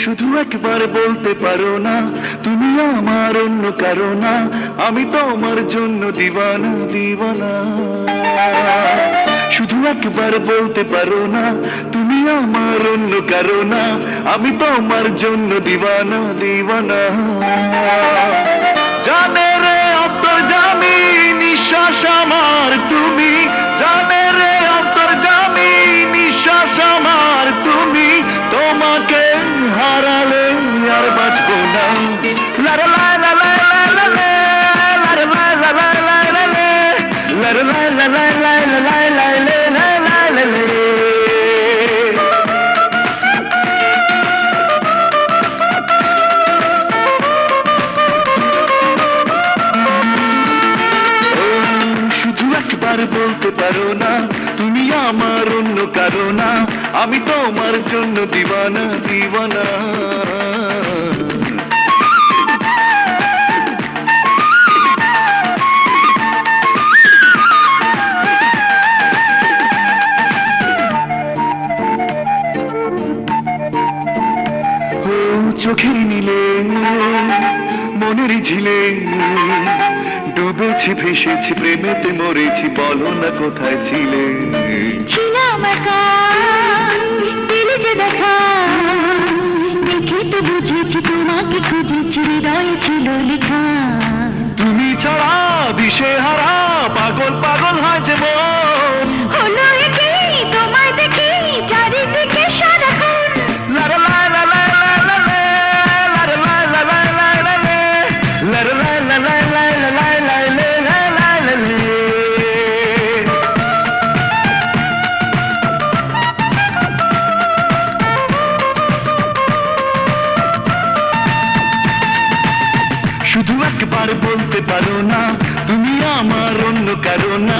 শুধু একবার বলতে পারো না তুমি আমার অন্য কারো না, আমি তোমার জন্য দিওয়ানা দিওয়ানা। শুধু একবার বলতে পারো না তুমি আমার অন্য কারো না, আমি তোমার জন্য দিওয়ানা দিওয়ানা। জানে রে অন্তর্যামী নিঃশ্বাস আমার তুমি, জানে রে অন্তর্যামী নিঃশ্বাস আমার তুমি, তোমাকে হারালে আর বাঁচবো না। লা লা লা লা লা লা লা, লা লা লা লা লা লা লা, লা লা লা লা লা লা লা লা লা লা লা লা। শুধু একবার বলতে পারো না তুমি আমার অন্য কারো না, আমি তোমার জন্য দিওয়ানা দিওয়ানা। চোখের নীলে মনের ঝিলে ডুবেছি ভেসেছি প্রেমেতে মরেছি, বলো না কোথায় ছিলে। ছিলাম একা দিলে যে দেখা, দেখে তো বুঝেছি তোমাকে খুঁজেছি, হৃদয়ে ছিল লেখা। তুমি ছাড়া দিশেহারা পাগল পাগল হয় যে মন, হলো একে তোমায় দেখে চারিদিকে সারাক্ষণ। লা লা লা লা লা লা লা, লা লা লা লা লা লা লা, লা লা লা লা লা লা লা লা লা লা লা লা। শুধু একবার বলতে পারো না তুমি আমার অন্য কারো না,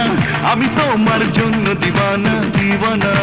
আমি তোমার জন্য দিওয়ানা দিওয়ানা।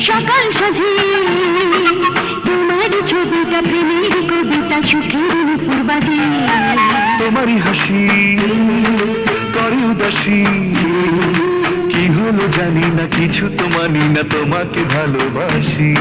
সকাল সাজি তোমার ছবিটা প্রেমের কবিতা সুখের পূর্বাজি। তোমারই হাসি করে উদাসী, কি হলো জানি না কিছু তো মানি না, তোমাকে ভালোবাসি।